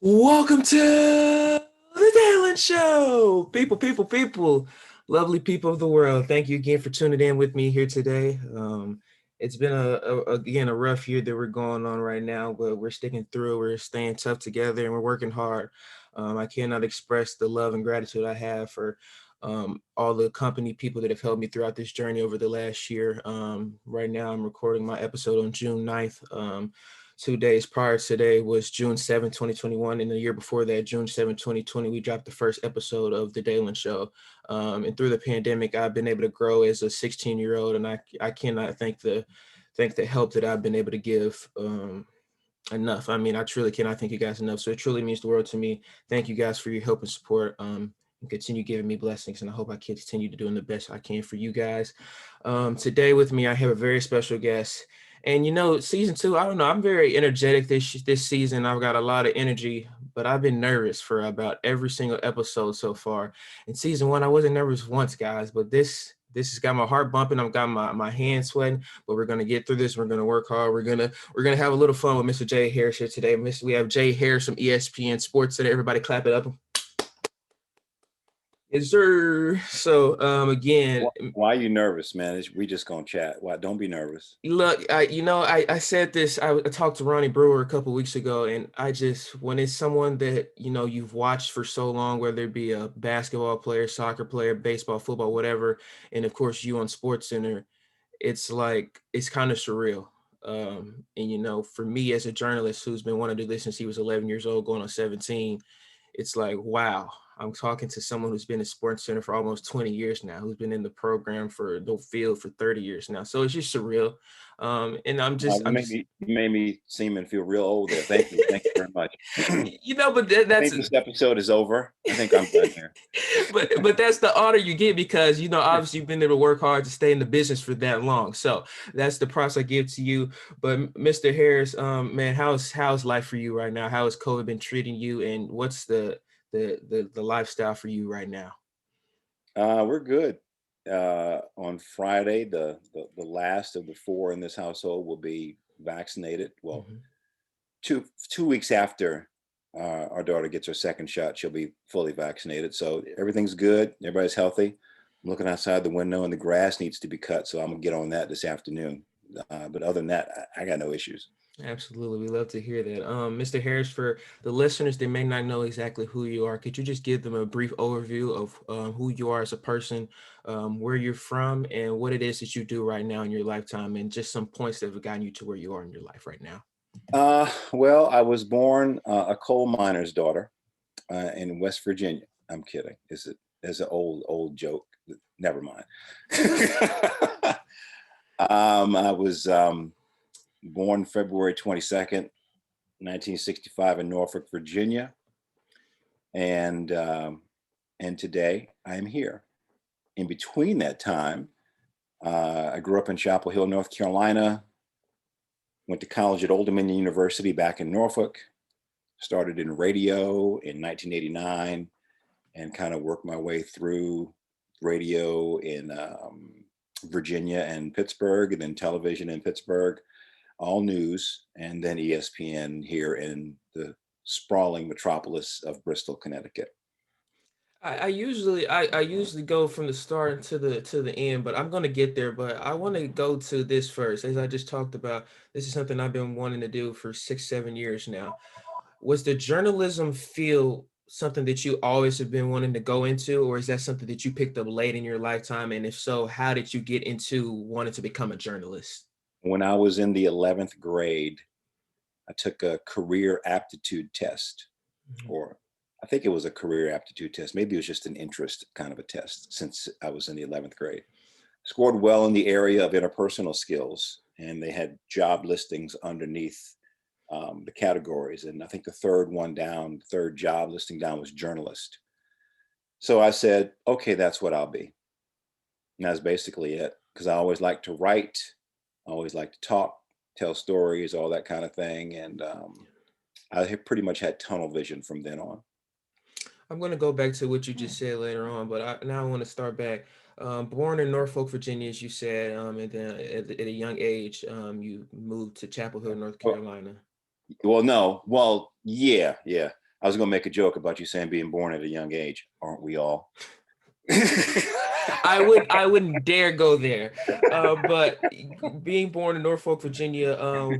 Welcome to the Dalen Show, people, lovely people of the world. Thank you again for tuning in with me here today. It's been again a rough year that we're going on right now, but we're sticking through. We're staying tough together, and we're working hard. I cannot express the love and gratitude I have for all the company people that have helped me throughout this journey over the last year. Right now, I'm recording my episode on June 9th. 2 days prior to today was June 7th, 2021. And the year before that, June 7th, 2020, we dropped the first episode of The Dalen Show. And through the pandemic, I've been able to grow as a 16-year-old. And I cannot thank the help that I've been able to give enough. I mean, I truly cannot thank you guys enough. So it truly means the world to me. Thank you guys for your help and support. And continue giving me blessings. And I hope I can continue to doing the best I can for you guys. Today with me, I have a very special guest. And season 2, I don't know, I'm very energetic this season. I've got a lot of energy, but I've been nervous for about every single episode so far. In season 1, I wasn't nervous once, guys, but this has got my heart bumping. I've got my hands sweating, but we're gonna get through this. We're gonna work hard. We're gonna have a little fun with Mr. Jay Harris here today. We have Jay Harris from ESPN Sportscenter. Everybody clap it up. Yes, sir. So again, Why are you nervous, man? We just gonna chat. Why? Don't be nervous. look, I said this. I talked to Ronnie Brewer a couple weeks ago, and when it's someone that you've watched for so long, whether it be a basketball player, soccer player, baseball, football, whatever, and of course you on SportsCenter, it's like it's kind of surreal. And for me as a journalist who's been wanting to do this since he was 11 years old, going on 17, it's like, wow, I'm talking to someone who's been at SportsCenter for almost 20 years now, who's been in the program for the field for 30 years now. So it's just surreal. And You made me seem and feel real old there. Thank you. Thank you very much. but I that's think this episode is over. I think I'm done here. but that's the honor you get because obviously you've been able to work hard to stay in the business for that long. So that's the props I give to you. But Mr. Harris, man, how's life for you right now? How has COVID been treating you, and what's the lifestyle for you right now? We're good. On Friday, the last of the 4 in this household will be vaccinated. Well, Mhm. two weeks after our daughter gets her second shot, she'll be fully vaccinated. So everything's good. Everybody's healthy. I'm looking outside the window, and the grass needs to be cut. So I'm gonna get on that this afternoon. But other than that, I got no issues. Absolutely. We love to hear that. Mr. Harris, for the listeners that may not know exactly who you are, could you just give them a brief overview of who you are as a person, where you're from, and what it is that you do right now in your lifetime, and just some points that have gotten you to where you are in your life right now? Well, I was born a coal miner's daughter in West Virginia. I'm kidding. Is an old joke. Never mind. I was born February 22nd, 1965 in Norfolk, Virginia, and today I'm here. In between that time, I grew up in Chapel Hill, North Carolina. Went to college at Old Dominion University back in Norfolk. Started in radio in 1989 and kind of worked my way through radio in Virginia and Pittsburgh, and then television in Pittsburgh, all news, and then ESPN here in the sprawling metropolis of Bristol, Connecticut. I usually go from the start to the end, but I'm gonna get there. But I want to go to this first, as I just talked about. This is something I've been wanting to do for 6, 7 years now. Was the journalism field something that you always have been wanting to go into, or is that something that you picked up late in your lifetime? And if so, how did you get into wanting to become a journalist? When I was in the 11th grade, I took a career aptitude test, Mhm. or I think it was a career aptitude test. Maybe it was just an interest kind of a test since I was in the 11th grade. Scored well in the area of interpersonal skills, and they had job listings underneath the categories. And I think the third job listing down was journalist. So I said, okay, that's what I'll be. And that's basically it. Because I always like to write, I always like to talk, tell stories, all that kind of thing. And I had pretty much had tunnel vision from then on. I'm going to go back to what you just said later on, but now I want to start back. Born in Norfolk, Virginia, as you said, and then at a young age, you moved to Chapel Hill, North Well, Carolina. no. Well, Yeah, yeah. I was gonna make a joke about you saying being born at a young age. Aren't we all? I wouldn't dare go there. But being born in Norfolk, Virginia,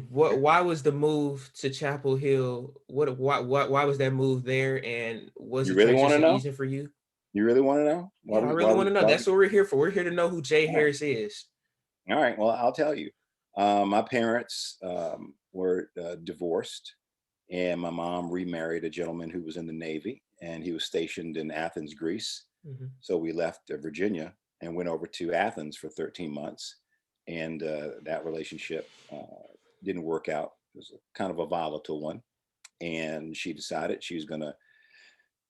why was the move to Chapel Hill? Why was that move there? And was You the really want to transition know? easy for you? You really want to know? Yeah, I really want to know. Why That's we? what we're here for. We're here to know who Jay All right. Harris is. All right. Well, I'll tell you. My parents were divorced, and my mom remarried a gentleman who was in the Navy, and he was stationed in Athens, Greece. Hmm. So we left Virginia and went over to Athens for 13 months, and that relationship didn't work out. It was kind of a volatile one, and she decided she was going to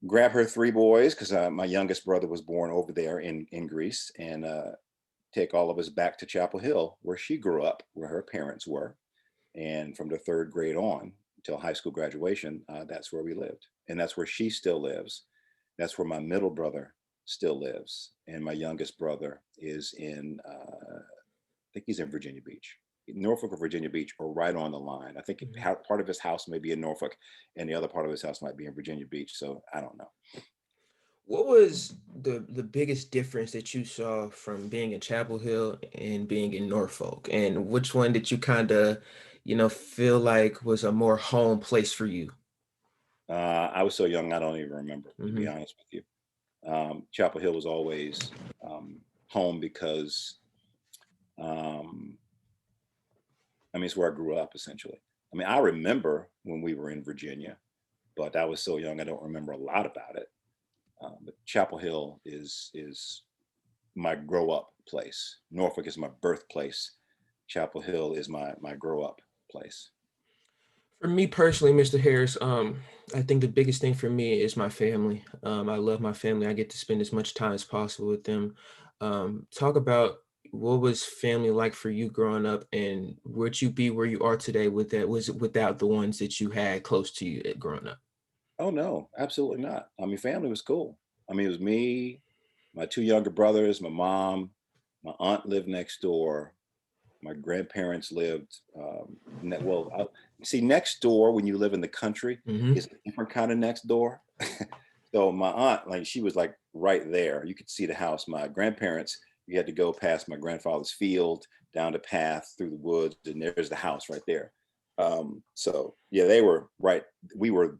grab her three boys because my youngest brother was born over there in Greece, and take all of us back to Chapel Hill, where she grew up, where her parents were. And from the third grade on until high school graduation, that's where we lived. And that's where she still lives. That's where my middle brother still lives. And my youngest brother is I think he's in Virginia Beach. Norfolk or Virginia Beach are right on the line. I think Hmm. part of his house may be in Norfolk and the other part of his house might be in Virginia Beach. So I don't know. What was the biggest difference that you saw from being in Chapel Hill and being in Norfolk? And which one did you kind of, feel like was a more home place for you? I was so young, I don't even remember, to be Hmm. honest with you. Chapel Hill was always home because, um, I mean, it's where I grew up essentially. I mean, I remember when we were in Virginia, but I was so young, I don't remember a lot about it. But Chapel Hill is my grow up place. Norfolk is my birthplace. Chapel Hill is my grow up place. For me personally, Mr. Harris, I think the biggest thing for me is my family. I love my family. I get to spend as much time as possible with them. Talk about what was family like for you growing up, and would you be where you are today with that? Was it without the ones that you had close to you growing up? Oh no, absolutely not. I mean, family was cool. I mean, it was me, my two younger brothers, my mom, my aunt lived next door. My grandparents lived well. See, next door when you live in the country Hmm. is a different kind of next door. So my aunt, like, she was like right there. You could see the house. My grandparents, you had to go past my grandfather's field, down the path through the woods, and there's the house right there. So yeah, they were right. We were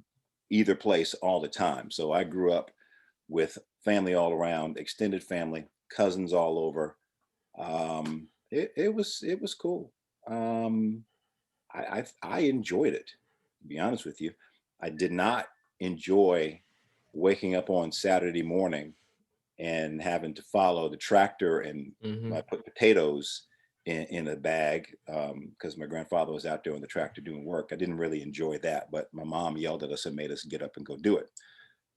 either place all the time. So I grew up with family all around, extended family, cousins all over. It was cool. Um, I enjoyed it. To be honest with you, I did not enjoy waking up on Saturday morning and having to follow the tractor and I Hmm. put potatoes in a bag because my grandfather was out there on the tractor doing work. I didn't really enjoy that, but my mom yelled at us and made us get up and go do it.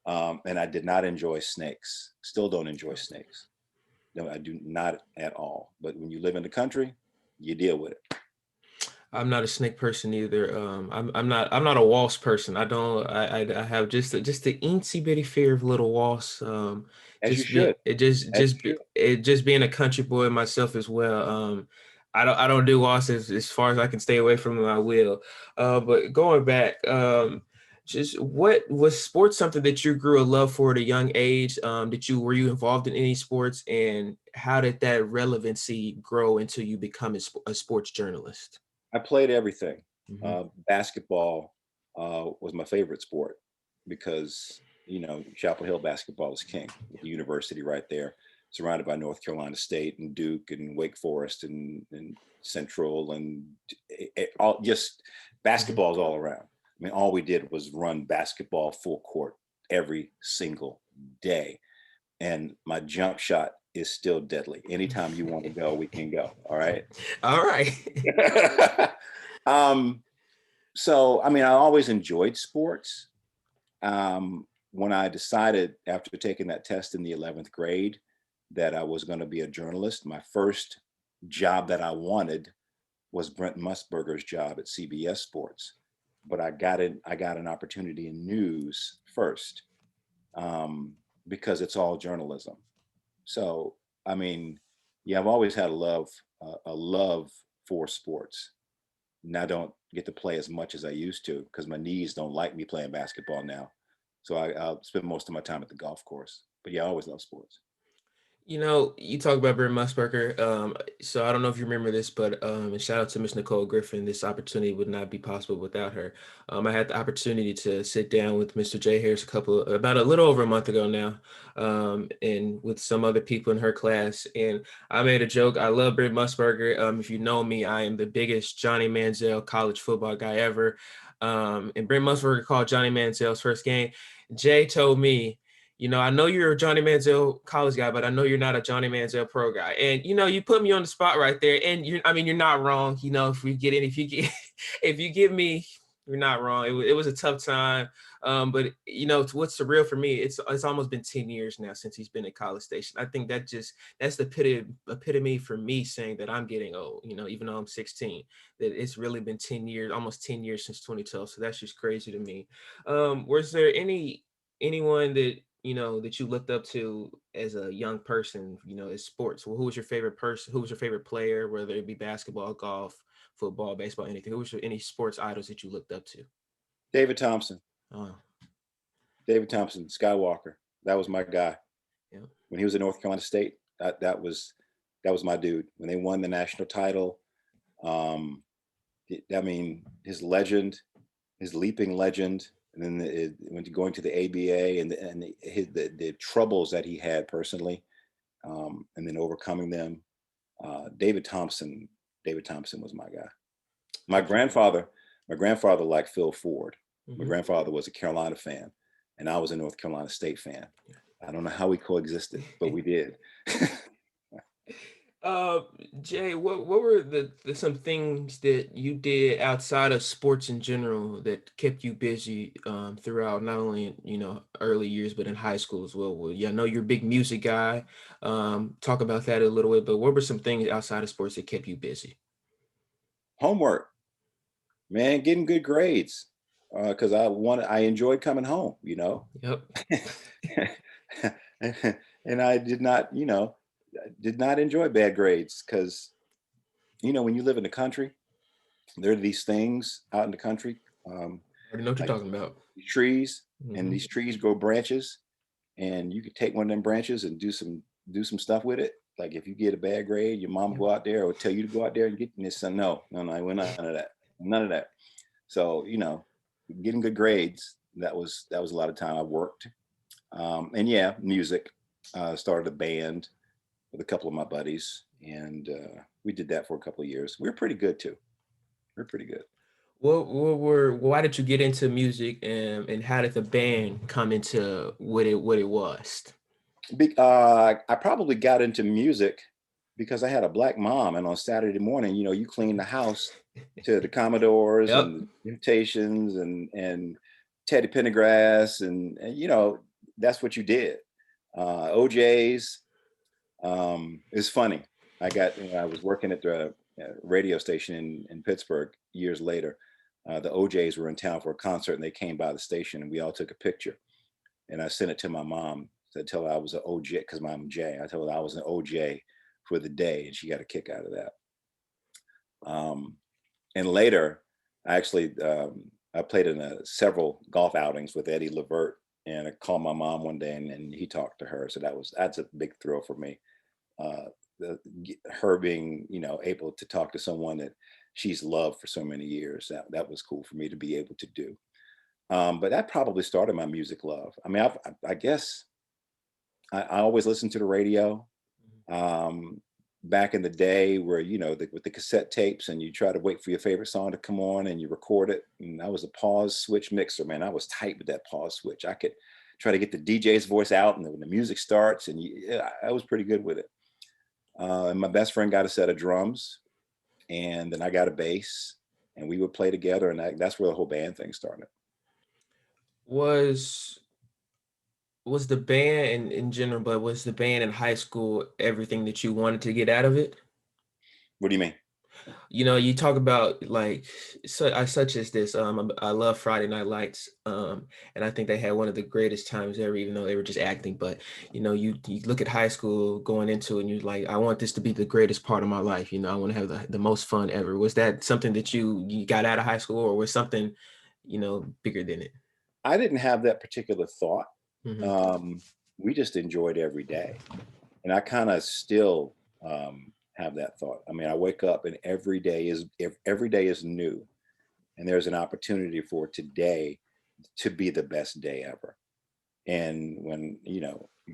And I did not enjoy snakes. Still don't enjoy snakes. No, I do not at all. But when you live in the country, you deal with it. I'm not a snake person either. I'm not a wasp person. I don't. I have just the eensy bitty fear of little wasps. As you should. As you should. Just being a country boy myself as well. I don't do wasps as far as I can stay away from them. I will. But going back, just what was sports something that you grew a love for at a young age? Were you involved in any sports, and how did that relevancy grow until you become a sports journalist? I played everything. Hmm. Basketball was my favorite sport because, Chapel Hill basketball is king with the university right there, surrounded by North Carolina State and Duke and Wake Forest and Central and all just Hmm. basketballs all around. I mean, all we did was run basketball full court every single day. And my jump shot is still deadly. Anytime you want to go, we can go. All right. All right. um, so, I mean, I always enjoyed sports. When I decided after taking that test in the 11th grade that I was going to be a journalist, my first job that I wanted was Brent Musburger's job at CBS Sports. But I got an opportunity in news first um, because it's all journalism. So, I mean, yeah, I've always had a love for sports. and I don't get to play as much as I used to because my knees don't like me playing basketball now. So I'll spend most of my time at the golf course. But yeah, I always love sports. You know, you talk about Brent Musburger. So I don't know if you remember this, but and shout out to Miss Nicole Griffin. This opportunity would not be possible without her. I had the opportunity to sit down with Mr. J. Harris about a little over a month ago now, and with some other people in her class. And I made a joke. I love Brent Musburger. If you know me, I am the biggest Johnny Manziel college football guy ever. And Brent Musburger called Johnny Manziel's first game. Jay told me, you know, I know you're a Johnny Manziel college guy, but I know you're not a Johnny Manziel pro guy. And you know, you put me on the spot right there. And I mean, you're not wrong. You know, if you get, if you give me, you're not wrong. It was a tough time. But you know, what's surreal for me? It's almost been 10 years now since he's been at College Station. I think that's the epitome for me saying that I'm getting old. You know, even though I'm 16, that it's really been 10 years, almost 10 years since 2012. So that's just crazy to me. Was there anyone that you know that you looked up to as a young person, you know, as sports? Well, who was your favorite person? Who was your favorite player, whether it be basketball, golf, football, baseball, anything? Who was any sports idols that you looked up to? David Thompson, Oh, David Thompson, Skywalker. That was my guy. yeah. When he was at North Carolina State, that was my dude. When they won the national title, um, I mean, his legend, his leaping legend, and then when going to the ABA and the troubles that he had personally, and then overcoming them. David Thompson, David Thompson was my guy. My Okay. grandfather, my grandfather liked Phil Ford. My Hmm. grandfather was a Carolina fan, and I was a North Carolina State fan. I don't know how we coexisted, but we did. Uh, Jay, what were the some things that you did outside of sports in general that kept you busy throughout not only you know early years but in high school as well? Well, yeah, I know you're a big music guy. Talk about that a little bit, but what were some things outside of sports that kept you busy? Homework, man, getting good grades, because I enjoyed coming home, Yep. and I did not enjoy bad grades because when you live in the country, there are these things out in the country, Already know what you're like talking about. trees, and Hmm. these trees grow branches, and you could take one of them branches and do some stuff with it. Like if you get a bad grade, your mom will Yep. go out there or tell you to go out there and get this. Son, no, no, no, we're none of that, none of that. So getting good grades. That was a lot of time I worked, and yeah, music. Started a band with a couple of my buddies, and we did that for a couple of years. We were pretty good too. We are pretty good. Why did you get into music and how did the band come into what it was? I probably got into music because I had a black mom, and on Saturday morning, you clean the house to the Commodores Yep. and the Temptations and Teddy Pendergrass, and that's what you did. OJ's. It's funny. I was working at the radio station in Pittsburgh years later. The OJ's were in town for a concert, and they came by the station, and we all took a picture. And I sent it to my mom. I told her I was an OJ because my J. I told her I was an OJ for the day, and she got a kick out of that. Um, and later, I played in several golf outings with Eddie Levert, and I called my mom one day, and he talked to her. So that's a big thrill for me. Uh, Her being able to talk to someone that she's loved for so many years, that was cool for me to be able to do. But that probably started my music love. I mean, I guess I always listened to the radio. Um, Back in the day, where with the cassette tapes, and you try to wait for your favorite song to come on, and you record it. And I was a pause switch mixer, man. I was tight with that pause switch. I could try to get the DJ's voice out, and when the music starts, and yeah, I was pretty good with it. And my best friend got a set of drums, and then I got a bass, and we would play together, and that's where the whole band thing started. Was was the band in general, but was the band in high school everything that you wanted to get out of it? What do you mean? You talk about like such as this. I love Friday Night Lights. And I think they had one of the greatest times ever, even though they were just acting. But you look at high school going into it, and you're like, I want this to be the greatest part of my life. I want to have the most fun ever. Was that something that you got out of high school, or was something, bigger than it? I didn't have that particular thought. Hmm. Um, we just enjoyed every day. And I kind of still have that thought. I mean, I wake up and every day is new, and there's an opportunity for today to be the best day ever. And when you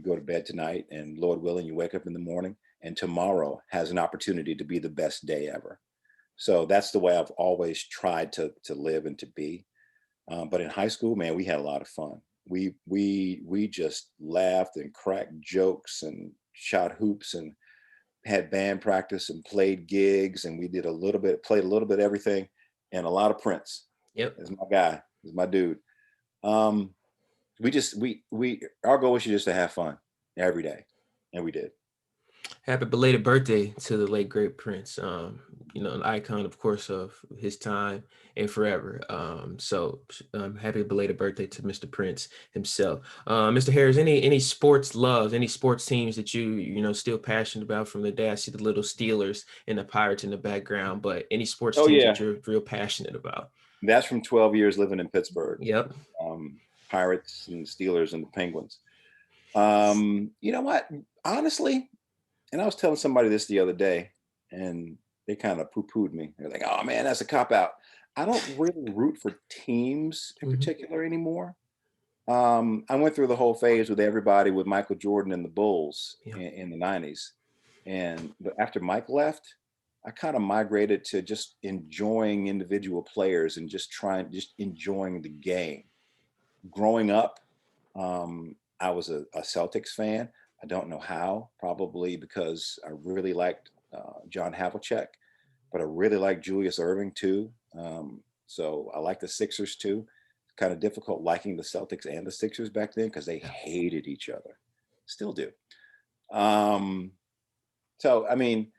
go to bed tonight, and Lord willing, you wake up in the morning, and tomorrow has an opportunity to be the best day ever. So that's the way I've always tried to live and to be. But in high school, man, we had a lot of fun. We just laughed and cracked jokes and shot hoops and had band practice and played gigs, and we played a little bit of everything, and a lot of Prince. Yep. Is my guy, is my dude. Um, we our goal was just to have fun every day, and we did. Happy belated birthday to the late great Prince. An icon, of course, of his time and forever. Happy belated birthday to Mr. Prince himself. Mr. Harris, any sports loves, any sports teams that still passionate about from the day? I see the little Steelers and the Pirates in the background, but any sports Oh teams that yeah, you're real passionate about? that's from 12 years living in Pittsburgh. Yep. Um, Pirates and Steelers and the Penguins. You know what? Honestly, and I was telling somebody this the other day, and they kind of poo-pooed me. They're like, "Oh man, that's a cop out." I don't really root for teams in Hmm. particular anymore. I went through the whole phase with everybody with Michael Jordan and the Bulls Yeah. in the '90s, but after Mike left, I kind of migrated to just enjoying individual players and just enjoying the game. Growing up, I was a Celtics fan. I don't know how, probably because I really liked John Havlicek, but I really liked Julius Erving too. So I like the Sixers too. Kind of difficult liking the Celtics and the Sixers back then because they Yeah. hated each other. Still do. Um, so, I mean,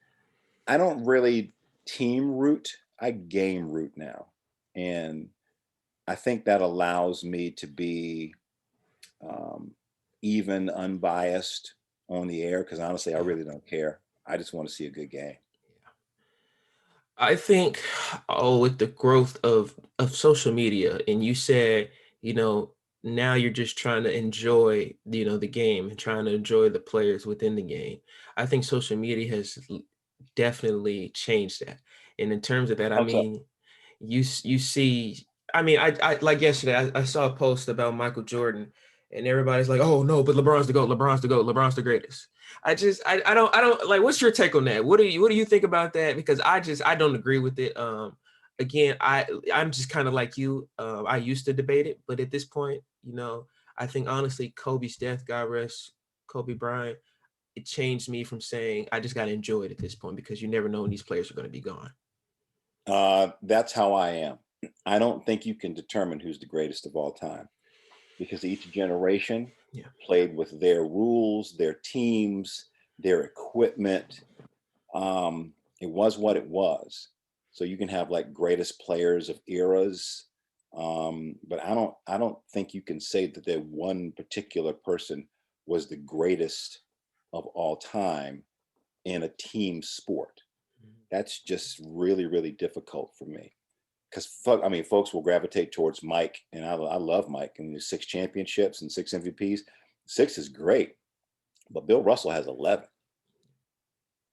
I don't really team root, I game root now. And I think that allows me to be um, even unbiased on the air because honestly, I Yeah. really don't care. I just want to see a good game. I think, with the growth of social media, and you said, you know, now you're just trying to enjoy, the game and trying to enjoy the players within the game. I think social media has definitely changed that. And in terms of that, I How so? mean, you see, I mean, I like yesterday, I saw a post about Michael Jordan, and everybody's like, oh no, but LeBron's the GOAT, LeBron's the GOAT, LeBron's the greatest. I don't like, what's your take on that? What do you think about that? Because I don't agree with it. Again, I'm just kind of like you. I used to debate it, but at this point, I think honestly, Kobe's death, God rest Kobe Bryant, it changed me from saying I just got to enjoy it at this point, because you never know when these players are going to be gone. That's how I am. I don't think you can determine who's the greatest of all time because each generation Yeah. played with their rules, their teams, their equipment. It was what it was. So you can have like greatest players of eras, but I don't think you can say that that one particular person was the greatest of all time in a team sport. That's just really really difficult for me because I mean, folks will gravitate towards Mike, and I love Mike and his 6 championships and 6 MVPs. Six is great, but Bill Russell has 11,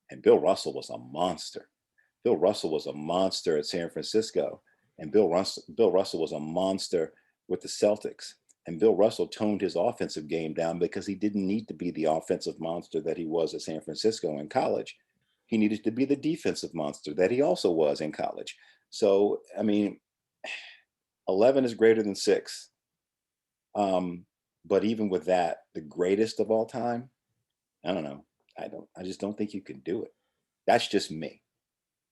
and Bill Russell was a monster. Bill Russell was a monster at San Francisco, and Bill Russell was a monster with the Celtics. And Bill Russell toned his offensive game down because he didn't need to be the offensive monster that he was at San Francisco in college. He needed to be the defensive monster that he also was in college. So, I mean, 11 is greater than six. Um, but even with that, the greatest of all time, I don't know. I just don't think you can do it. That's just me.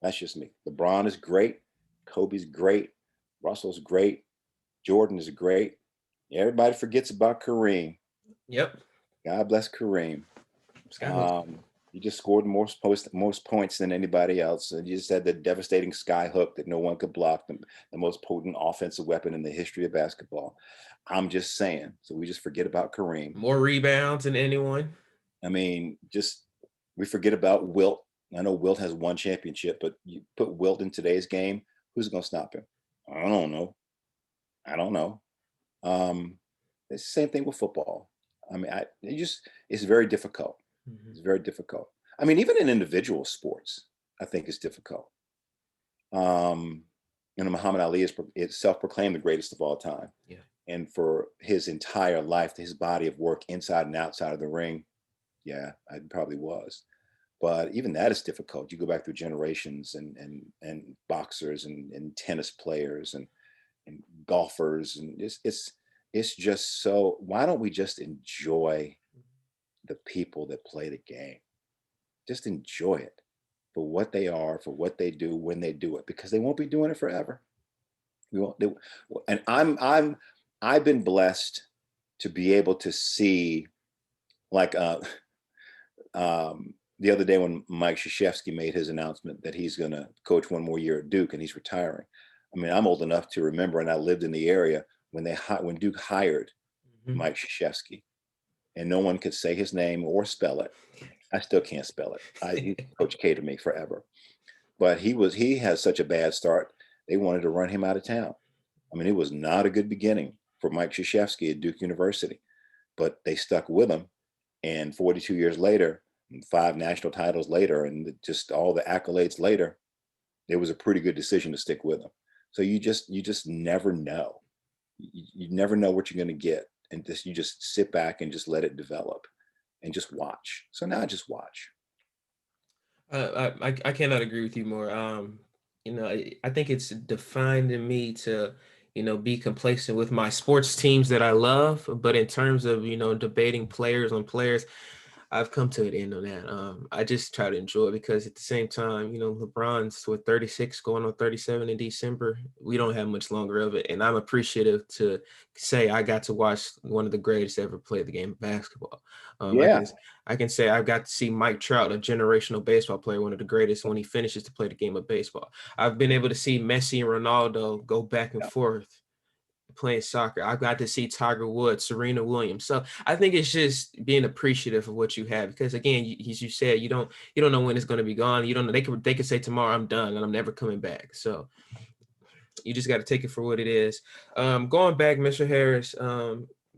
That's just me. LeBron is great. Kobe's great. Russell's great. Jordan is great. Everybody forgets about Kareem. Yep. God bless Kareem. Skyhook. Um, You just scored most points than anybody else, and you just had the devastating sky hook that no one could block, the most potent offensive weapon in the history of basketball. I'm just saying. So we just forget about Kareem. More rebounds than anyone. I mean, just we forget about Wilt. I know Wilt has one championship, but you put Wilt in today's game, who's going to stop him? I don't know. I don't know. It's the same thing with football. I mean, it's very difficult. Mm-hmm. It's very difficult. I mean, even in individual sports, I think it's difficult. Muhammad Ali is self-proclaimed the greatest of all time. Yeah. And for his entire life, his body of work inside and outside of the ring, yeah, I probably was. But even that is difficult. You go back through generations and boxers and tennis players and golfers, and it's just so. Why don't we just enjoy the people that play the game? Just enjoy it for what they are, for what they do, when they do it, because they won't be doing it forever. We won't. And I've been blessed to be able to see, like, the other day when Mike Krzyzewski made his announcement that he's going to coach one more year at Duke and he's retiring. I mean, I'm old enough to remember, and I lived in the area when Duke hired Mike Krzyzewski, and no one could say his name or spell it. I still can't spell it. He's Coach K to me forever. But he has such a bad start. They wanted to run him out of town. I mean, it was not a good beginning for Mike Krzyzewski at Duke University, but they stuck with him. And 42 years later, 5 national titles later, and just all the accolades later, it was a pretty good decision to stick with him. So you just never know. You never know what you're going to get, and you just sit back and just let it develop, and just watch. So now I just watch. I cannot agree with you more. I think it's defined in me to, be complacent with my sports teams that I love. But in terms of, debating players on players, I've come to an end on that. I just try to enjoy it because at the same time, LeBron's with 36 going on 37 in December. We don't have much longer of it. And I'm appreciative to say I got to watch one of the greatest ever play the game of basketball. Yeah. I can say I've got to see Mike Trout, a generational baseball player, one of the greatest when he finishes to play the game of baseball. I've been able to see Messi and Ronaldo go back and forth playing soccer. I got to see Tiger Woods, Serena Williams. So I think it's just being appreciative of what you have, because again, as you said, you don't know when it's going to be gone. You don't know. They could say tomorrow I'm done and I'm never coming back. So you just got to take it for what it is. Going back, Mr. Harris,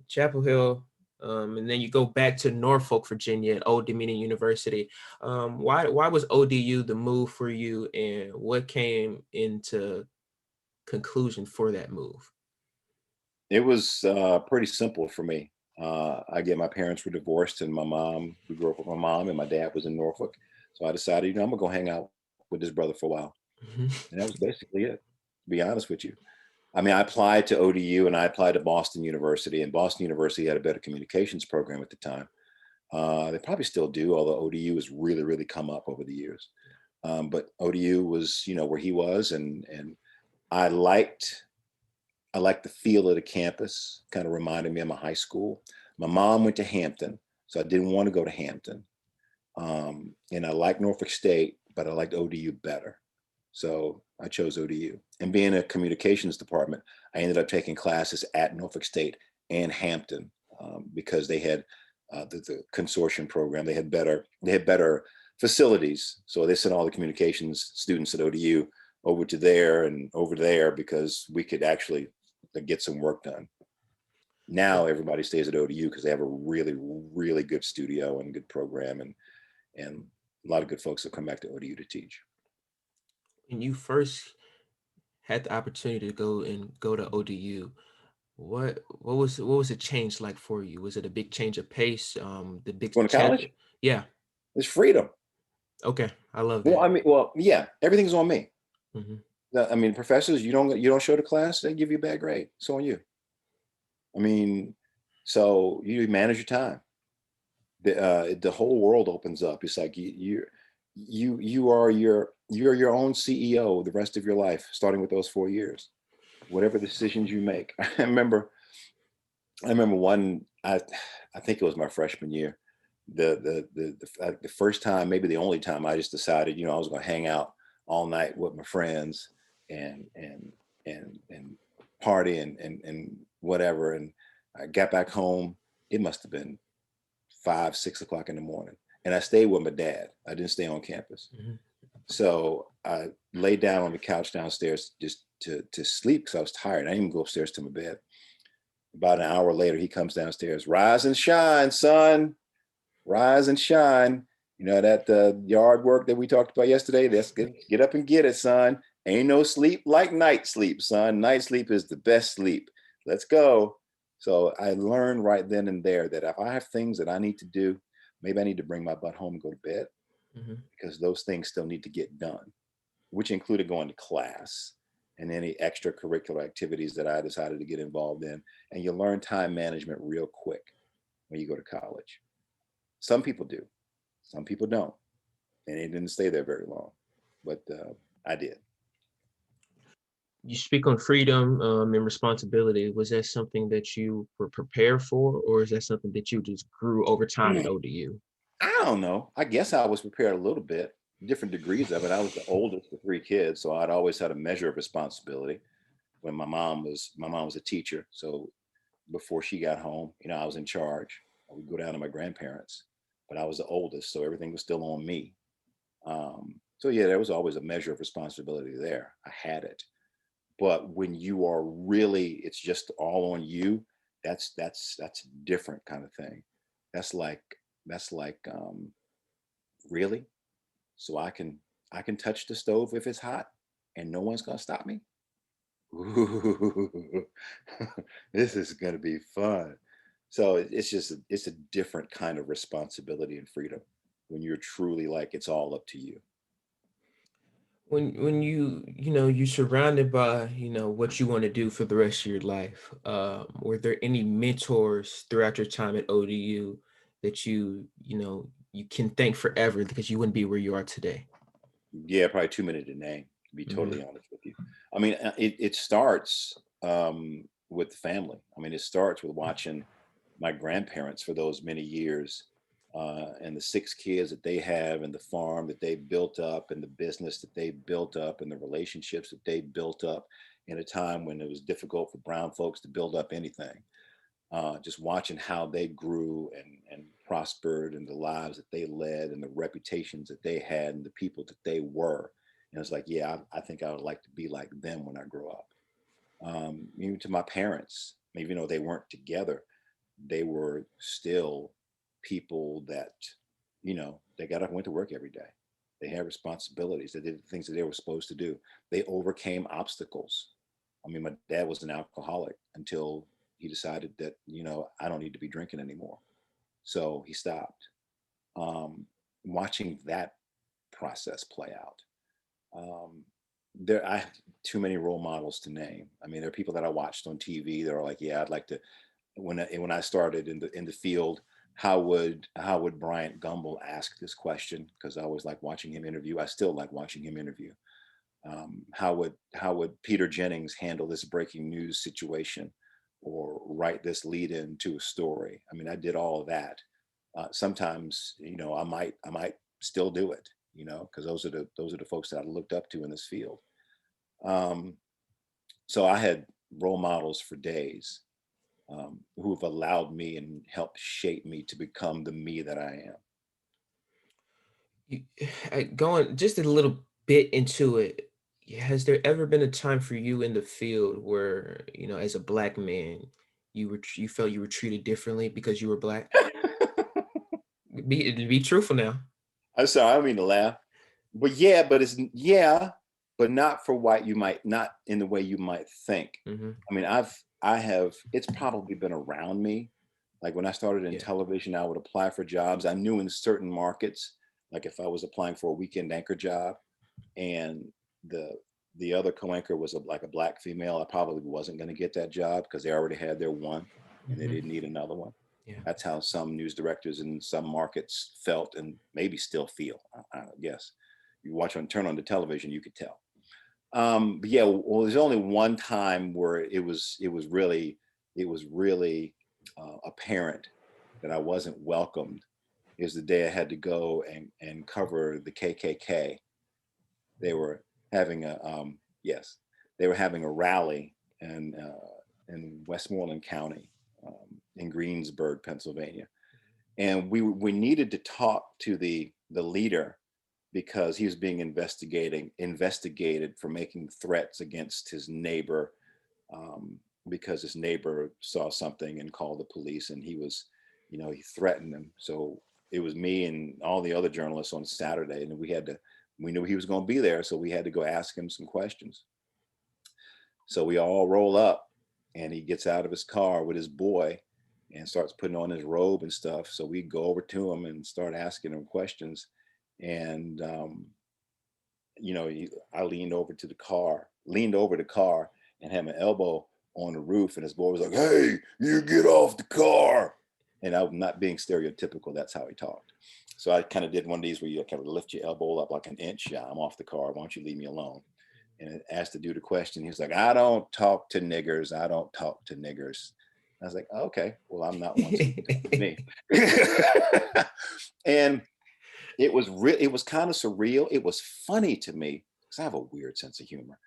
Chapel Hill, and then you go back to Norfolk, Virginia at Old Dominion University. Why was ODU the move for you, and what came into conclusion for that move? It was pretty simple for me. Again, my parents were divorced, and we grew up with my mom, and my dad was in Norfolk. So I decided, I'm gonna go hang out with this brother for a while, and that was basically it. To be honest with you, I mean, I applied to ODU and I applied to Boston University, and Boston University had a better communications program at the time. They probably still do, although ODU has really, really come up over the years. But ODU was, where he was, and I liked the feel of the campus. Kind of reminded me of my high school. My mom went to Hampton, so I didn't want to go to Hampton. And I liked Norfolk State, but I liked ODU better. So I chose ODU. And being a communications department, I ended up taking classes at Norfolk State and Hampton because they had the consortium program. They had better facilities. So they sent all the communications students at ODU over to there and over there because we could actually get some work done. Now everybody stays at ODU because they have a really, really good studio and good program, and a lot of good folks have come back to ODU to teach. When you first had the opportunity to go to ODU, what was the change like for you? Was it a big change of pace? The big Going to college? yeah. It's freedom. Okay, I love Well, that. I mean, yeah, everything's on me. Mm-hmm. I mean, professors, you don't show to class, they give you a bad grade. It's on you. I mean, so you manage your time. The whole world opens up. It's like you're your own CEO the rest of your life, starting with those 4 years. Whatever decisions you make. I remember one. I think it was my freshman year. The first time, maybe the only time, I just decided, I was going to hang out all night with my friends and party and whatever. And I got back home. It must have been 5, 6 o'clock in the morning, and I stayed with my dad. I didn't stay on campus. Mhm. So I laid down on the couch downstairs just to sleep because I was tired. I didn't even go upstairs to my bed. About an hour later, he comes downstairs. Rise and shine, son. Rise and shine. You know that yard work that we talked about yesterday? Let's get up and get it, son. Ain't no sleep like night sleep, son. Night sleep is the best sleep. Let's go. So I learned right then and there that if I have things that I need to do, maybe I need to bring my butt home and go to bed, Mhm. because those things still need to get done, which included going to class and any extracurricular activities that I decided to get involved in. And you learn time management real quick when you go to college. Some people do, some people don't, and they didn't stay there very long, but I did. You speak on freedom and responsibility. Was that something that you were prepared for, or is that something that you just grew over time at ODU? I don't know. I guess I was prepared a little bit, different degrees of it. I was the oldest of three kids, so I'd always had a measure of responsibility. When my mom was a teacher, so before she got home, I was in charge. I would go down to my grandparents, but I was the oldest, so everything was still on me. So yeah, there was always a measure of responsibility there. I had it. But when you are really, it's just all on you. That's a different kind of thing. That's like that's like really. So I can touch the stove if it's hot, and no one's gonna stop me. Ooh, this is gonna be fun. So it's a different kind of responsibility and freedom when you're truly like it's all up to you. When you're surrounded by what you want to do for the rest of your life, were there any mentors throughout your time at ODU that you can thank forever because you wouldn't be where you are today? Yeah, probably too many to name, to be Hmm. totally honest with you. I mean, it starts with the family. I mean, it starts with watching my grandparents for those many years, and the six kids that they have, and the farm that they built up, and the business that they built up, and the relationships that they built up in a time when it was difficult for brown folks to build up anything. Just watching how they grew and prospered, and the lives that they led, and the reputations that they had, and the people that they were. And it's like, yeah, I think I would like to be like them when I grow up. Even to my parents, even though they weren't together, they were still people that, they got up and went to work every day. They had responsibilities. They did the things that they were supposed to do. They overcame obstacles. I mean, my dad was an alcoholic until he decided that, I don't need to be drinking anymore. So he stopped. Um, Watching that process play out. Um, I have too many role models to name. I mean, there are people that I watched on TV that are like, yeah, I'd like to. When I started in the field, how would Bryant Gumbel ask this question? Because I always like watching him interview. I still like watching him interview. How would Peter Jennings handle this breaking news situation, or write this lead into a story? I mean, I did all of that. Sometimes, I might still do it, because those are the folks that I looked up to in this field. Um, so I had role models for days, who have allowed me and helped shape me to become the me that I am. You, going just a little bit into it, has there ever been a time for you in the field where, as a black man, you felt you were treated differently because you were black? Be truthful now. I'm sorry, I don't mean to laugh, but yeah, yeah, but not for what you might, not in the way you might think. Hmm. I mean, I have. It's probably been around me. Like when I started in Yeah. television, I would apply for jobs. I knew in certain markets, like if I was applying for a weekend anchor job, and the the other co-anchor was like a black female, I probably wasn't going to get that job because they already had their one, and they Hmm. didn't need another one. Yeah. That's how some news directors in some markets felt, and maybe still feel. I guess you turn on the television, you could tell. But yeah, well, there's only one time where it was really apparent that I wasn't welcomed It was the day I had to go and cover the KKK. They were having a yes, they were having a rally in Westmoreland County, in Greensburg, Pennsylvania, and we needed to talk to the leader because he was being investigated for making threats against his neighbor, um, because his neighbor saw something and called the police, and he was, he threatened them. So it was me and all the other journalists on Saturday, and we knew he was going to be there, so we had to go ask him some questions. So we all roll up, and he gets out of his car with his boy and starts putting on his robe and stuff. So we go over to him and start asking him questions. And I leaned over the car and had my elbow on the roof, and his boy was like, "Hey, you get off the car." And I'm not being stereotypical. That's how he talked. So I kind of did one of these where you kind of lift your elbow up like an inch. Yeah, I'm off the car. Why don't you leave me alone? And asked the dude a question. He was like, "I don't talk to niggers. I don't talk to niggers." I was like, "Okay, well, I'm not one, so you can talk to me." And it was kind of surreal. It was funny to me because I have a weird sense of humor.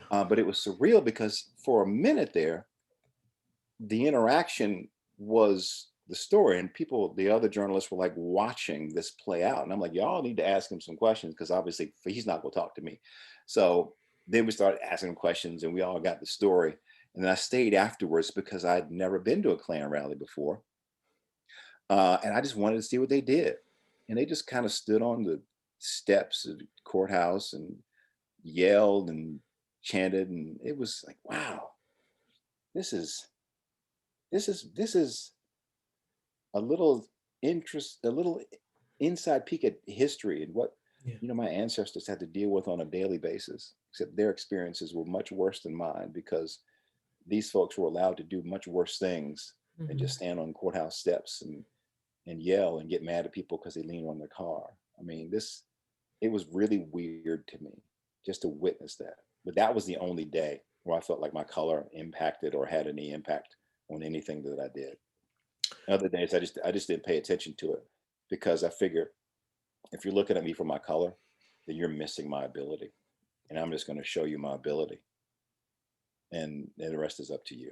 But it was surreal because for a minute there, the interaction was the story, and the other journalists were like watching this play out. And I'm like, y'all need to ask him some questions because obviously he's not going to talk to me. So then we started asking him questions, and we all got the story. And then I stayed afterwards because I'd never been to a Klan rally before. And I just wanted to see what they did. And they just kind of stood on the steps of the courthouse and yelled and chanted. And it was like, wow, this is a little a little inside peek at history and what Yeah. my ancestors had to deal with on a daily basis. Except their experiences were much worse than mine because these folks were allowed to do much worse things than Mhm. just stand on courthouse steps and yell and get mad at people because they lean on their car. I mean, it was really weird to me just to witness that. But that was the only day where I felt like my color impacted or had any impact on anything that I did. Other days, I just didn't pay attention to it because I figure if you're looking at me for my color, then you're missing my ability, and I'm just going to show you my ability, and the rest is up to you.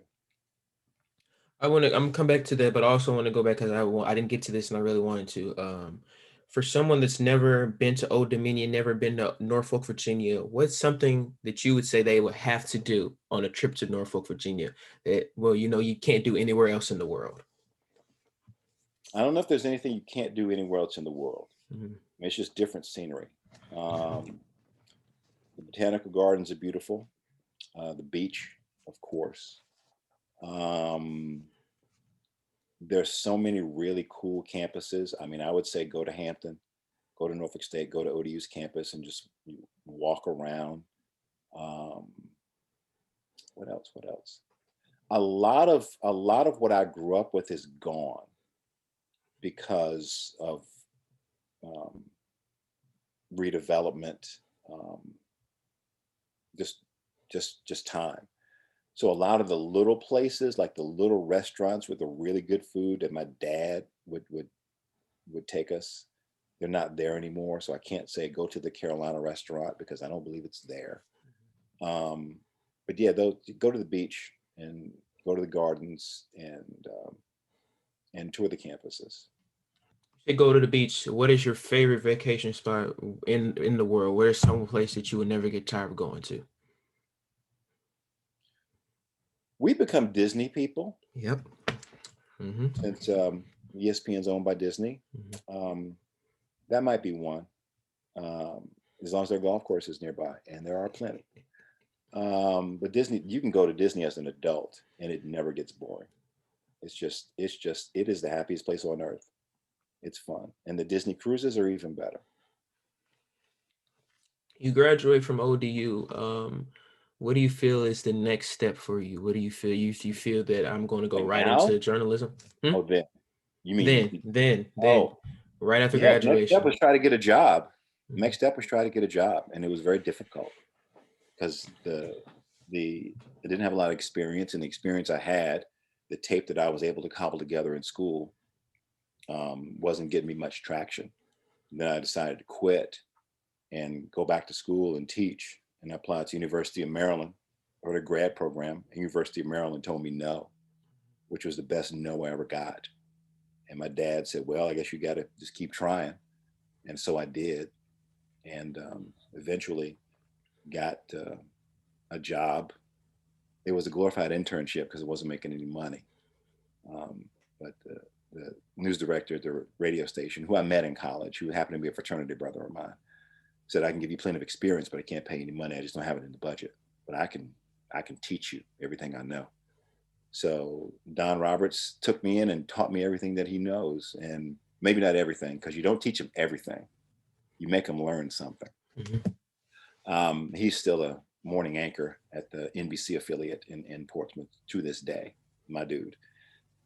I'm gonna come back to that, but I also want to go back because I didn't get to this and I really wanted to. For someone that's never been to Old Dominion, never been to Norfolk, Virginia, what's something that you would say they would have to do on a trip to Norfolk, Virginia that, well, you can't do anywhere else in the world? I don't know if there's anything you can't do anywhere else in the world. Mhm. I mean, it's just different scenery. Um, the botanical gardens are beautiful. The beach, of course. Um, there's so many really cool campuses. I mean, I would say go to Hampton, go to Norfolk State, go to ODU's campus, and just walk around. Um, what else? What else? A lot of what I grew up with is gone because of um, redevelopment, um, just just time. So a lot of the little places, like the little restaurants with the really good food that my dad would take us, they're not there anymore. So I can't say go to the Carolina restaurant because I don't believe it's there. Um, but yeah, those go to the beach and go to the gardens and tour the campuses. To go to the beach, what is your favorite vacation spot in the world? Where's some place that you would never get tired of going to? We become Disney people Yep. Hmm. since ESPN's owned by Disney. Um, that might be one, um, as long as there are golf courses nearby, and there are plenty. But Disney, you can go to Disney as an adult, and it never gets boring. It is the happiest place on earth. It's fun, and the Disney cruises are even better. You graduate from ODU. What do you feel is the next step for you? What do you feel? You feel that I'm going to go Like right into now, journalism? Hmm? oh, you mean, Then, oh, right after yeah, the next step graduation. was try to get a job. Mhm. Next step was try to get a job, and it was very difficult because the I didn't have a lot of experience, and the experience I had, the tape that I was able to cobble together in school, wasn't getting me much traction. And then I decided to quit and go back to school and teach. And I applied to University of Maryland or a grad program. And University of Maryland told me no, which was the best no I ever got. And my dad said, well, I guess you got to just keep trying. And so I did. And eventually got a job. It was a glorified internship because it wasn't making any money. But the news director at the radio station, who I met in college, who happened to be a fraternity brother of mine, said, I can give you plenty of experience, but I can't pay any money. I just don't have it in the budget. But I can teach you everything I know. So Don Roberts took me in and taught me everything that he knows. And maybe not everything, because you don't teach them everything. You make them learn something. He's still a morning anchor at the NBC affiliate in Portsmouth to this day, my dude.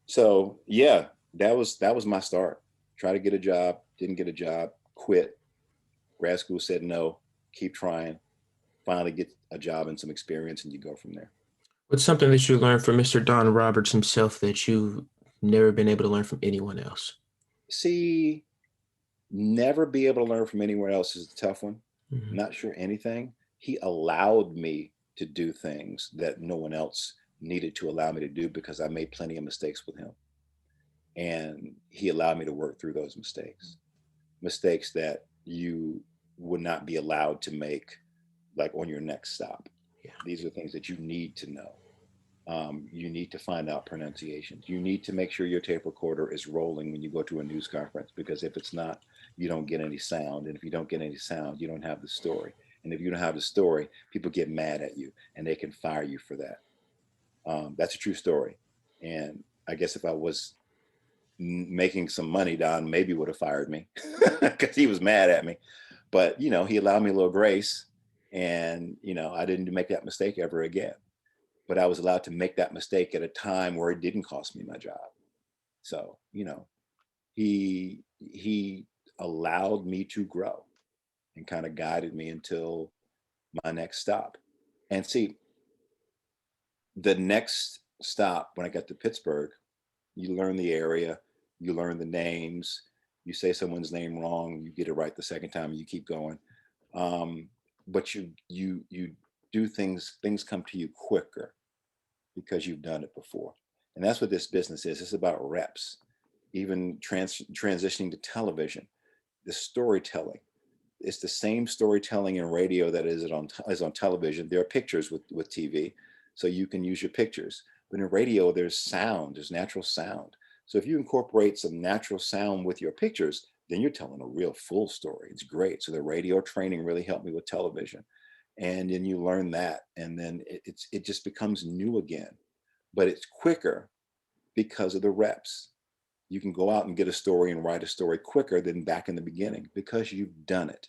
So yeah, that was my start. Try to get a job, didn't get a job, quit. Grad school said no, keep trying, finally get a job and some experience, and you go from there. What's something that you learned from Mr. Don Roberts himself that you've never been able to learn from anyone else? See, never be able to learn from anywhere else is a tough one. Mm-hmm. Not sure anything. He allowed me to do things that no one else needed to allow me to do because I made plenty of mistakes with him. And he allowed me to work through those mistakes that you would not be allowed to make, like on your next stop. Yeah. These are things that you need to know. You need to find out pronunciations. You need to make sure your tape recorder is rolling when you go to a news conference, because if it's not, you don't get any sound. And if you don't get any sound, you don't have the story. And if you don't have the story, people get mad at you and they can fire you for that. That's a true story. And I guess if I was making some money, Don maybe would have fired me because he was mad at me. But, he allowed me a little grace, and, I didn't make that mistake ever again. But I was allowed to make that mistake at a time where it didn't cost me my job. So, he allowed me to grow and kind of guided me until my next stop. And see, the next stop when I got to Pittsburgh, you learn the area, you learn the names, you say someone's name wrong, you get it right the second time, you keep going. But you do things come to you quicker because you've done it before. And that's what this business is. It's about reps. Even transitioning to television, the storytelling. It's the same storytelling in radio that is on television. There are pictures with TV, so you can use your pictures. But in radio, there's sound, there's natural sound. So if you incorporate some natural sound with your pictures, then you're telling a real full story. It's great. So the radio training really helped me with television. And then you learn that, and then it just becomes new again. But it's quicker because of the reps. You can go out and get a story and write a story quicker than back in the beginning because you've done it.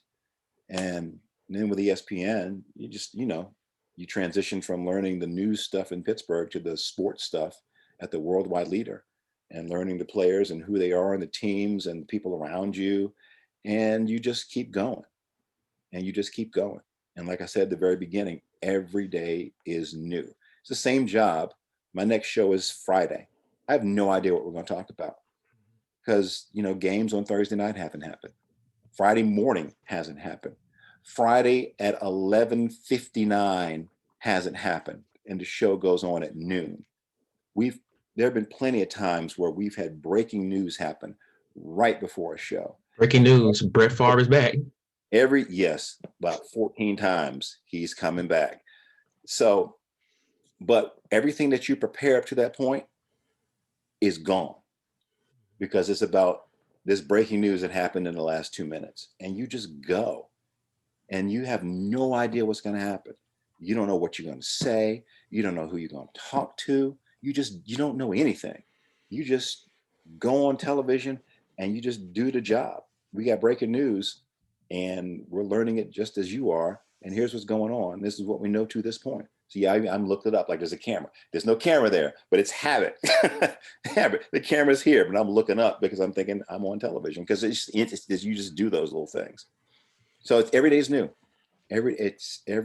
And then with ESPN, you transition from learning the news stuff in Pittsburgh to the sports stuff at the worldwide leader, and learning the players and who they are and the teams and the people around you. And you just keep going, and you just keep going. And like I said at the very beginning, every day is new. It's the same job. My next show is Friday. I have no idea what we're going to talk about because, games on Thursday night haven't happened. Friday morning hasn't happened. Friday at 11:59 hasn't happened. And the show goes on at noon. There have been plenty of times where we've had breaking news happen right before a show. Breaking news: Brett Favre is back. Yes, about 14 times he's coming back. So, but everything that you prepare up to that point is gone because it's about this breaking news that happened in the last 2 minutes, and you just go, and you have no idea what's going to happen. You don't know what you're going to say. You don't know who you're going to talk to. You don't know anything. You just go on television and you just do the job. We got breaking news and we're learning it just as you are. And here's what's going on. This is what we know to this point. See, I'm looked it up like there's a camera. There's no camera there, but it's habit. Habit. The camera's here, but I'm looking up because I'm thinking I'm on television because you just do those little things. So it's every day is new. Every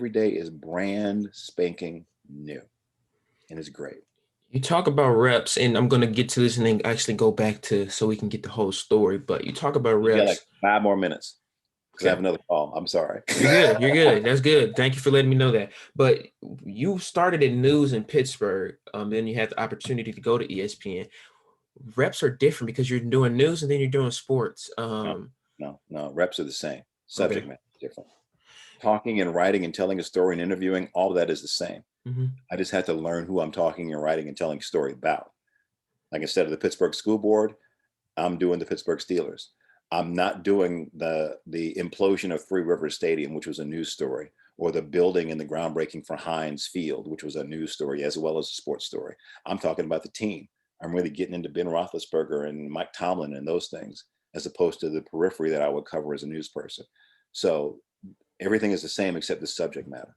day is brand spanking new, and it's great. You talk about reps, and I'm gonna get to this and then actually go back to so we can get the whole story. But you talk about You got like reps. 5 more minutes because I have Okay. another call. I'm sorry. You're good. You're good. That's good. Thank you for letting me know that. But you started in news in Pittsburgh. Then you had the opportunity to go to ESPN. Reps are different because you're doing news and then you're doing sports. No, no. Reps are the same. Okay. Subject matter is different. Talking and writing and telling a story and interviewing, all of that is the same. Hmm. I just had to learn who I'm talking and writing and telling a story about. Like instead of the Pittsburgh School Board, I'm doing the Pittsburgh Steelers. I'm not doing the implosion of Three Rivers Stadium, which was a news story, or the building and the groundbreaking for Heinz Field, which was a news story as well as a sports story. I'm talking about the team. I'm really getting into Ben Roethlisberger and Mike Tomlin and those things, as opposed to the periphery that I would cover as a news person. So everything is the same except the subject matter.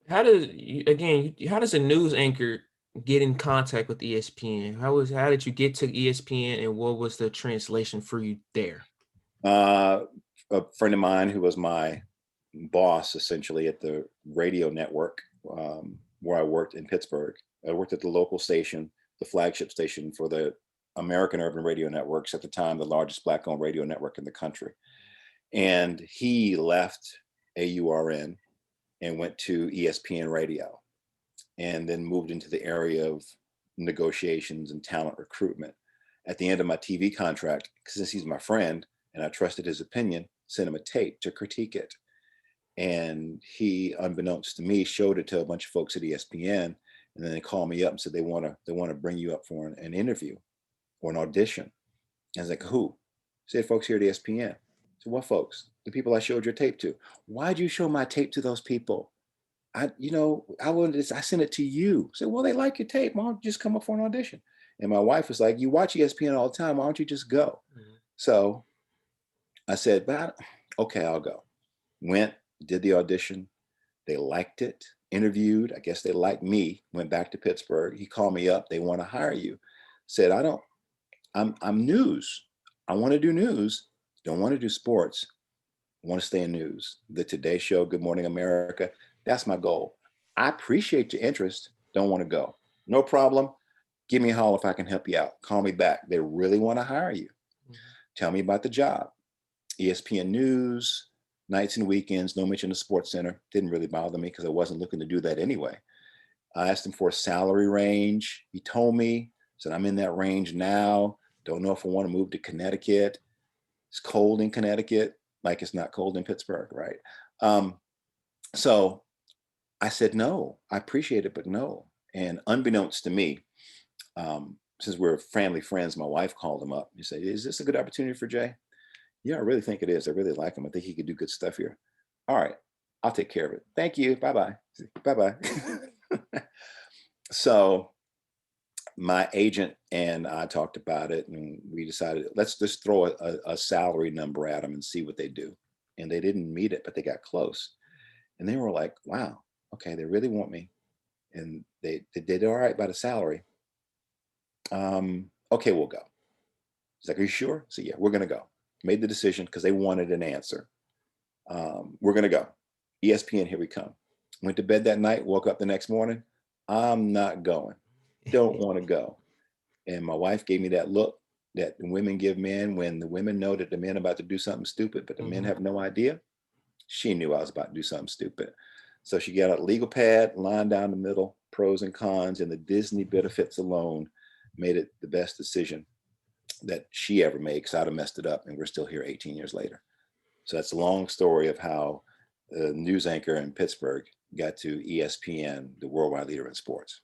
How does a news anchor get in contact with ESPN? How did you get to ESPN and what was the translation for you there? Uh, a friend of mine who was my boss essentially at the radio network where I worked in Pittsburgh. I worked at the local station, the flagship station for the American Urban Radio Networks, at the time the largest Black-owned radio network in the country. And he left AURN and went to ESPN Radio, and then moved into the area of negotiations and talent recruitment. At the end of my TV contract, since he's my friend and I trusted his opinion, sent him a tape to critique it. And he, unbeknownst to me, showed it to a bunch of folks at ESPN, and then they called me up and said they want to bring you up for an interview or an audition. And I was like, who? He said, folks here at ESPN. So what folks? The people I showed your tape to. Why'd you show my tape to those people? I sent it to you. I said, well, they like your tape. Why don't you just come up for an audition? And my wife was like, you watch ESPN all the time. Why don't you just go? Mhm. So I said, okay, I'll go. Went, did the audition. They liked it, interviewed. I guess they liked me, went back to Pittsburgh. He called me up. They want to hire you. Said, I'm news. I want to do news. Don't want to do sports. I want to stay in news. The Today Show, Good Morning America. That's my goal. I appreciate your interest. Don't want to go. No problem. Give me a call if I can help you out. Call me back. They really want to hire you. Mhm. Tell me about the job. ESPN News, nights and weekends, no mention of Sportscenter. Didn't really bother me because I wasn't looking to do that anyway. I asked him for a salary range. He told me, said, I'm in that range now. Don't know if I want to move to Connecticut. It's cold in Connecticut, like it's not cold in Pittsburgh, right? So I said, no, I appreciate it, but no. And unbeknownst to me, since we're family friends, my wife called him up. He said, is this a good opportunity for Jay? Yeah, I really think it is. I really like him. I think he could do good stuff here. All right, I'll take care of it. Thank you. Bye-bye. Bye-bye. So my agent and I talked about it, and we decided, let's just throw a salary number at them and see what they do. And they didn't meet it, but they got close. And they were like, wow, okay, they really want me. And they did all right by the salary. Okay, we'll go. He's like, are you sure? So yeah, we're gonna go. Made the decision because they wanted an answer. We're gonna go. ESPN, here we come. Went to bed that night, woke up the next morning. I'm not going. Don't want to go. And my wife gave me that look that women give men when the women know that the men are about to do something stupid, but the men Mhm. have no idea. She knew I was about to do something stupid. So she got a legal pad, line down the middle, pros and cons, and the Disney benefits alone made it the best decision that she ever made, because I'd have messed it up, and we're still here 18 years later. So that's a long story of how the news anchor in Pittsburgh got to ESPN, the worldwide leader in sports.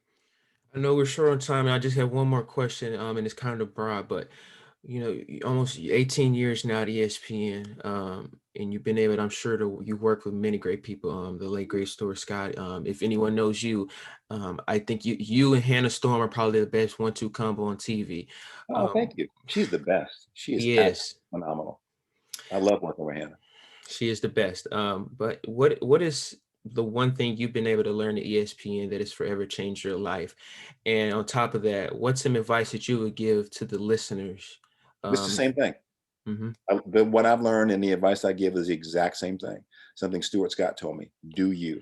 I know we're short on time, and I just have one more question, and it's kind of broad, but almost 18 years now at ESPN, and you've been able, I'm sure, to you work with many great people. The late great Stuart Scott. If anyone knows you, I think you and Hannah Storm are probably the best one-two combo on TV. Oh, Um, thank you. She's the best. She is she absolutely is. phenomenal. I love working with Hannah. She is the best. But what is the one thing you've been able to learn at ESPN that has forever changed your life? And on top of that, what's some advice that you would give to the listeners? It's the Um, same thing. mhm. What I've learned and the advice I give is the exact same thing. Something Stuart Scott told me: do you,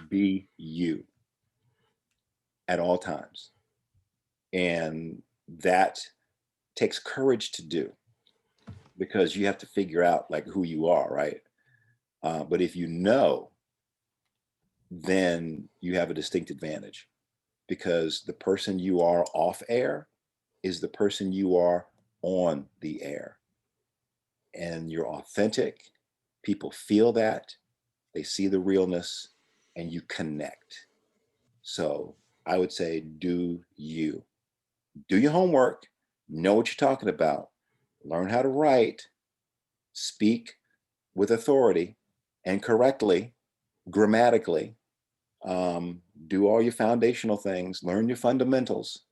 be you. at all times. And that takes courage to do, because you have to figure out like who you are, right? But if you know, then you have a distinct advantage, because the person you are off air is the person you are on the air. And you're authentic. People feel that, they see the realness, and you connect. So I would say, do you. Do your homework, know what you're talking about, learn how to write, speak with authority and correctly, grammatically, do all your foundational things, learn your fundamentals,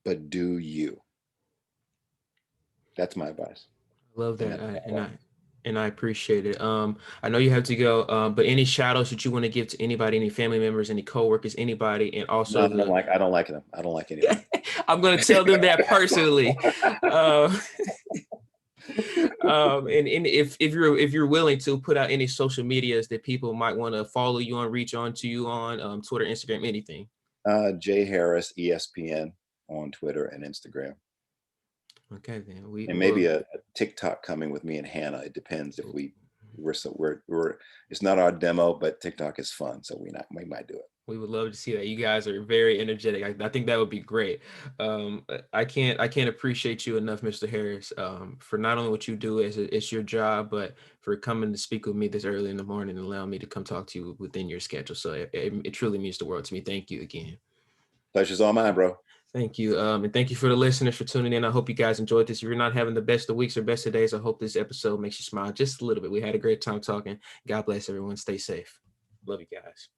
but do you. That's my advice. Love And that. that's And I appreciate it. I know you have to go, but any shout outs that you want to give to anybody, any family members, any coworkers, anybody, and no, also I don't like them. I don't like any of them. I'm going to tell them that personally. And if you're willing to put out any social medias that people might want to follow you on, reach on to you on, Twitter, Instagram, anything. J Harris, ESPN on Twitter and Instagram. Okay, then and maybe a TikTok coming with me and Hannah. It depends if we're it's not our demo, but TikTok is fun, so we might do it. We would love to see that. You guys are very energetic. I think that would be great. I can't appreciate you enough, Mr. Harris, for not only what you do as it's your job, but for coming to speak with me this early in the morning and allowing me to come talk to you within your schedule. So it truly means the world to me. Thank you again. Pleasure's all mine, bro. Thank you. And thank you for the listeners for tuning in. I hope you guys enjoyed this. If you're not having the best of weeks or best of days, I hope this episode makes you smile just a little bit. We had a great time talking. God bless everyone. Stay safe. Love you guys.